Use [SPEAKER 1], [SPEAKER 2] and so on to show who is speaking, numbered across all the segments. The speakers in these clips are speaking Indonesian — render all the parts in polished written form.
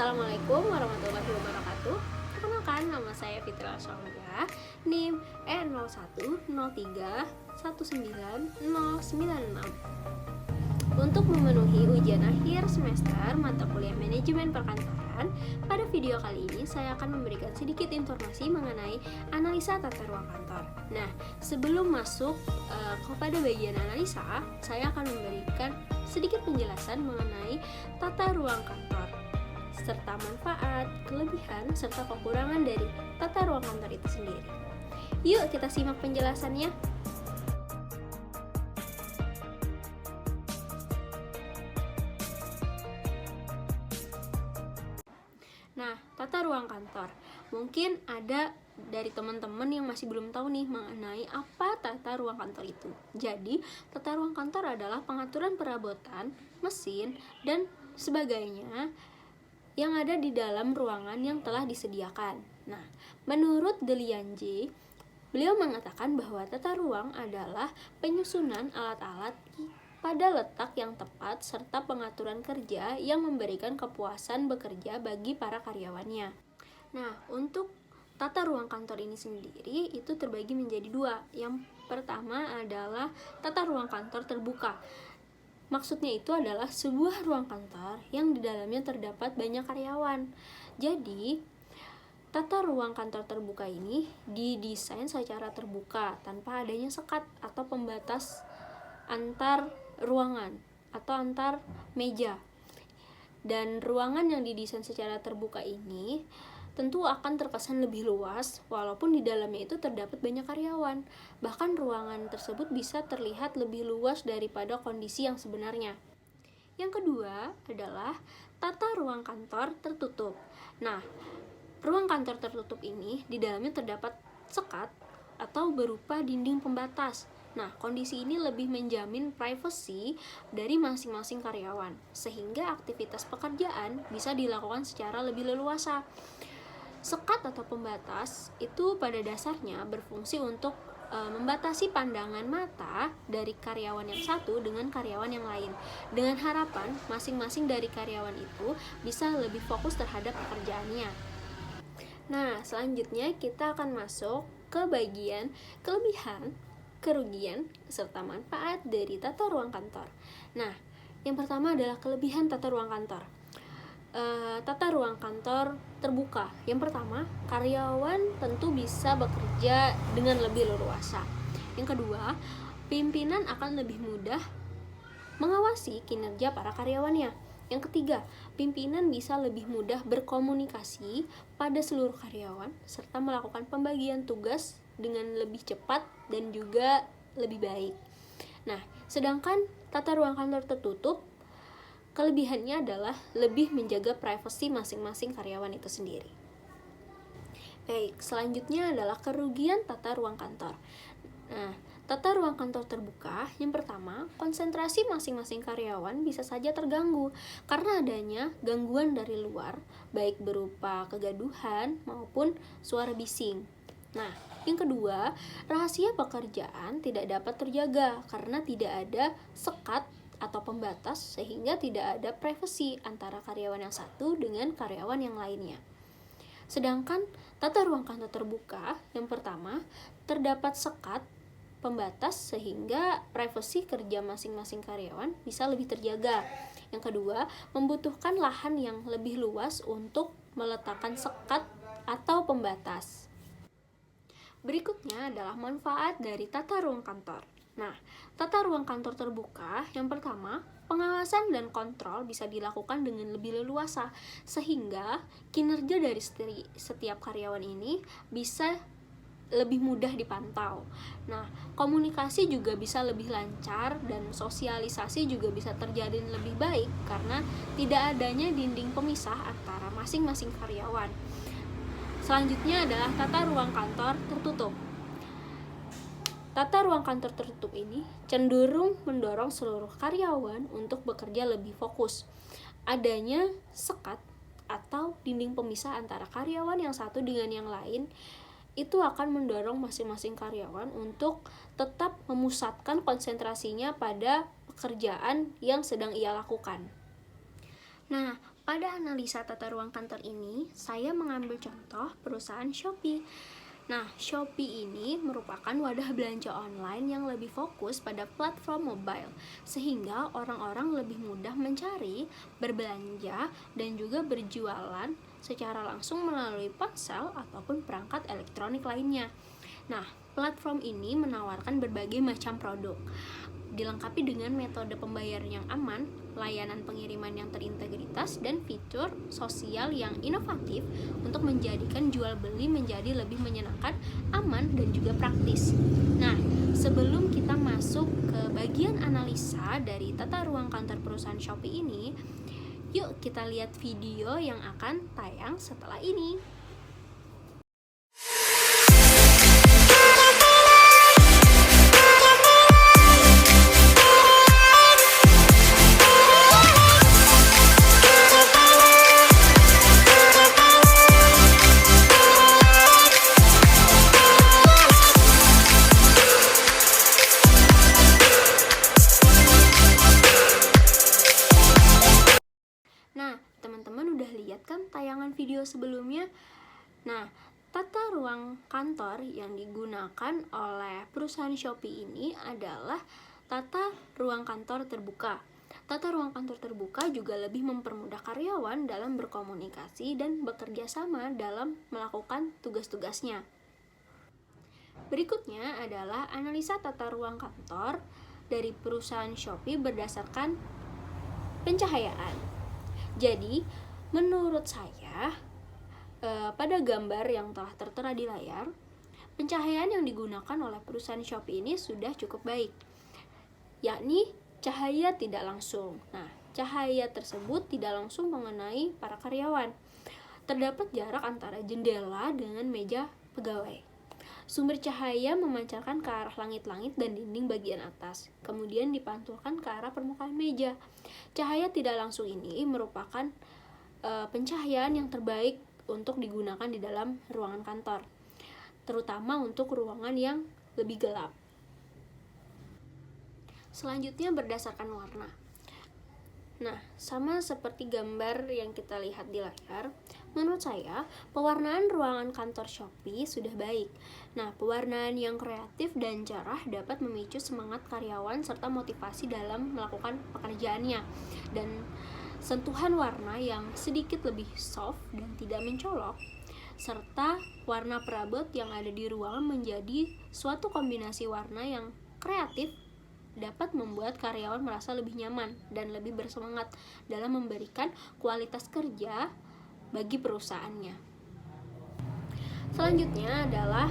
[SPEAKER 1] Assalamualaikum warahmatullahi wabarakatuh. Perkenalkan, nama saya Fitri Aswamia, NIM E0103199096. Untuk memenuhi ujian akhir semester mata kuliah manajemen perkantoran, pada video kali ini saya akan memberikan sedikit informasi mengenai analisa tata ruang kantor. Nah, sebelum masuk kepada bagian analisa, saya akan memberikan sedikit penjelasan mengenai tata ruang kantor, serta manfaat, kelebihan, serta kekurangan dari tata ruang kantor itu sendiri. Yuk kita simak penjelasannya. Nah, tata ruang kantor. Mungkin ada dari teman-teman yang masih belum tahu nih mengenai apa tata ruang kantor itu. Jadi, tata ruang kantor adalah pengaturan perabotan, mesin, dan sebagainya yang ada di dalam ruangan yang telah disediakan. Nah, menurut Delianje, beliau mengatakan bahwa tata ruang adalah penyusunan alat-alat pada letak yang tepat serta pengaturan kerja yang memberikan kepuasan bekerja bagi para karyawannya. Nah, untuk tata ruang kantor ini sendiri itu terbagi menjadi dua. Yang pertama adalah tata ruang kantor terbuka. Maksudnya itu adalah sebuah ruang kantor yang di dalamnya terdapat banyak karyawan. Jadi, tata ruang kantor terbuka ini didesain secara terbuka tanpa adanya sekat atau pembatas antar ruangan atau antar meja. Dan ruangan yang didesain secara terbuka ini tentu akan terkesan lebih luas walaupun di dalamnya itu terdapat banyak karyawan. Bahkan ruangan tersebut bisa terlihat lebih luas daripada kondisi yang sebenarnya. Yang kedua adalah tata ruang kantor tertutup. Nah, ruang kantor tertutup ini di dalamnya terdapat sekat atau berupa dinding pembatas. Nah, kondisi ini lebih menjamin privasi dari masing-masing karyawan, sehingga aktivitas pekerjaan bisa dilakukan secara lebih leluasa. Sekat atau pembatas itu pada dasarnya berfungsi untuk membatasi pandangan mata dari karyawan yang satu dengan karyawan yang lain, dengan harapan masing-masing dari karyawan itu bisa lebih fokus terhadap pekerjaannya. Nah, selanjutnya kita akan masuk ke bagian kelebihan, kerugian, serta manfaat dari tata ruang kantor. Nah, yang pertama adalah kelebihan tata ruang kantor. Tata ruang kantor terbuka. Yang pertama, karyawan tentu bisa bekerja dengan lebih leluasa. Yang kedua, pimpinan akan lebih mudah mengawasi kinerja para karyawannya. Yang ketiga, pimpinan bisa lebih mudah berkomunikasi pada seluruh karyawan serta melakukan pembagian tugas dengan lebih cepat dan juga lebih baik. Nah, sedangkan tata ruang kantor tertutup, kelebihannya adalah lebih menjaga privasi masing-masing karyawan itu sendiri. Baik, selanjutnya adalah kerugian tata ruang kantor. Nah, tata ruang kantor terbuka, yang pertama, konsentrasi masing-masing karyawan bisa saja terganggu karena adanya gangguan dari luar, baik berupa kegaduhan maupun suara bising. Nah, yang kedua, rahasia pekerjaan tidak dapat terjaga karena tidak ada sekat atau pembatas sehingga tidak ada privasi antara karyawan yang satu dengan karyawan yang lainnya. Sedangkan tata ruang kantor terbuka, yang pertama, terdapat sekat pembatas sehingga privasi kerja masing-masing karyawan bisa lebih terjaga. Yang kedua, membutuhkan lahan yang lebih luas untuk meletakkan sekat atau pembatas. Berikutnya adalah manfaat dari tata ruang kantor. Nah, tata ruang kantor terbuka, yang pertama, pengawasan dan kontrol bisa dilakukan dengan lebih leluasa, sehingga kinerja dari setiap karyawan ini bisa lebih mudah dipantau. Nah, komunikasi juga bisa lebih lancar dan sosialisasi juga bisa terjalin lebih baik karena tidak adanya dinding pemisah antara masing-masing karyawan. Selanjutnya adalah tata ruang kantor tertutup. Tata ruang kantor tertutup ini cenderung mendorong seluruh karyawan untuk bekerja lebih fokus. Adanya sekat atau dinding pemisah antara karyawan yang satu dengan yang lain itu akan mendorong masing-masing karyawan untuk tetap memusatkan konsentrasinya pada pekerjaan yang sedang ia lakukan. Nah, Pada analisa tata ruang kantor ini, saya mengambil contoh perusahaan Shopee. Nah, Shopee ini merupakan wadah belanja online yang lebih fokus pada platform mobile, sehingga orang-orang lebih mudah mencari, berbelanja, dan juga berjualan secara langsung melalui ponsel ataupun perangkat elektronik lainnya. Nah, platform ini menawarkan berbagai macam produk, dilengkapi dengan metode pembayaran yang aman, layanan pengiriman yang terintegritas, dan fitur sosial yang inovatif untuk menjadikan jual beli menjadi lebih menyenangkan, aman, dan juga praktis. Nah, sebelum kita masuk ke bagian analisa dari tata ruang kantor perusahaan Shopee ini, yuk kita lihat video yang akan tayang setelah ini. Nah, teman-teman udah lihat kan tayangan video sebelumnya? Nah, tata ruang kantor yang digunakan oleh perusahaan Shopee ini adalah tata ruang kantor terbuka. Tata ruang kantor terbuka juga lebih mempermudah karyawan dalam berkomunikasi dan bekerja sama dalam melakukan tugas-tugasnya. Berikutnya adalah analisa tata ruang kantor dari perusahaan Shopee berdasarkan pencahayaan. Jadi, menurut saya, pada gambar yang telah tertera di layar, pencahayaan yang digunakan oleh perusahaan Shopee ini sudah cukup baik, yakni cahaya tidak langsung. Nah, cahaya tersebut tidak langsung mengenai para karyawan. Terdapat jarak antara jendela dengan meja pegawai. Sumber cahaya memancarkan ke arah langit-langit dan dinding bagian atas, kemudian dipantulkan ke arah permukaan meja. Cahaya tidak langsung ini merupakan pencahayaan yang terbaik untuk digunakan di dalam ruangan kantor, terutama untuk ruangan yang lebih gelap. Selanjutnya berdasarkan warna. Nah, sama seperti gambar yang kita lihat di layar, menurut saya, pewarnaan ruangan kantor Shopee sudah baik. Nah, pewarnaan yang kreatif dan cerah dapat memicu semangat karyawan serta motivasi dalam melakukan pekerjaannya. Dan sentuhan warna yang sedikit lebih soft dan tidak mencolok, serta warna perabot yang ada di ruangan menjadi suatu kombinasi warna yang kreatif dapat membuat karyawan merasa lebih nyaman dan lebih bersemangat dalam memberikan kualitas kerja bagi perusahaannya. Selanjutnya adalah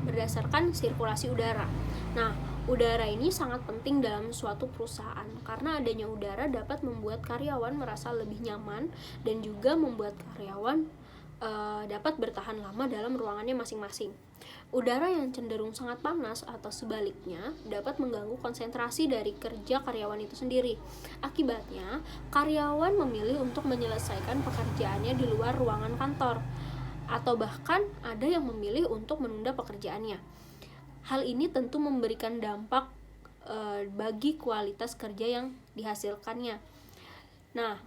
[SPEAKER 1] berdasarkan sirkulasi udara. Nah, udara ini sangat penting dalam suatu perusahaan karena adanya udara dapat membuat karyawan merasa lebih nyaman dan juga membuat karyawan dapat bertahan lama dalam ruangannya masing-masing. Udara yang cenderung sangat panas atau sebaliknya dapat mengganggu konsentrasi dari kerja karyawan itu sendiri. Akibatnya, karyawan memilih untuk menyelesaikan pekerjaannya di luar ruangan kantor, atau bahkan ada yang memilih untuk menunda pekerjaannya. Hal ini tentu memberikan dampak bagi kualitas kerja yang dihasilkannya. Nah,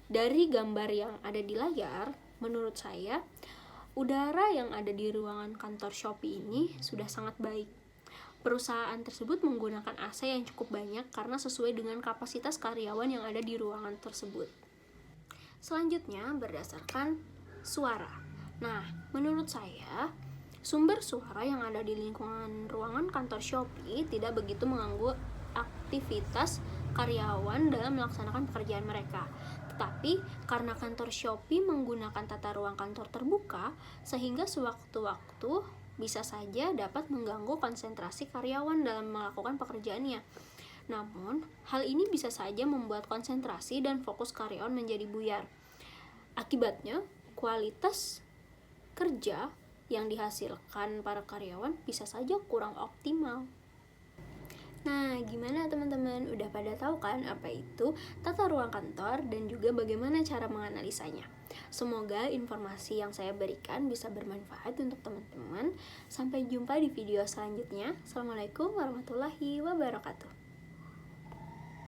[SPEAKER 1] dari gambar yang ada di layar, menurut saya, udara yang ada di ruangan kantor Shopee ini sudah sangat baik. Perusahaan tersebut menggunakan AC yang cukup banyak karena sesuai dengan kapasitas karyawan yang ada di ruangan tersebut. Selanjutnya, berdasarkan suara. Nah, menurut saya, sumber suara yang ada di lingkungan ruangan kantor Shopee tidak begitu mengganggu aktivitas karyawan dalam melaksanakan pekerjaan mereka. Tetapi karena kantor Shopee menggunakan tata ruang kantor terbuka, sehingga sewaktu-waktu bisa saja dapat mengganggu konsentrasi karyawan dalam melakukan pekerjaannya. Namun, hal ini bisa saja membuat konsentrasi dan fokus karyawan menjadi buyar. Akibatnya, kualitas kerja yang dihasilkan para karyawan bisa saja kurang optimal. Nah, gimana teman-teman? Udah pada tahu kan apa itu tata ruang kantor dan juga bagaimana cara menganalisanya? Semoga informasi yang saya berikan bisa bermanfaat untuk teman-teman. Sampai jumpa di video selanjutnya. Assalamualaikum warahmatullahi wabarakatuh.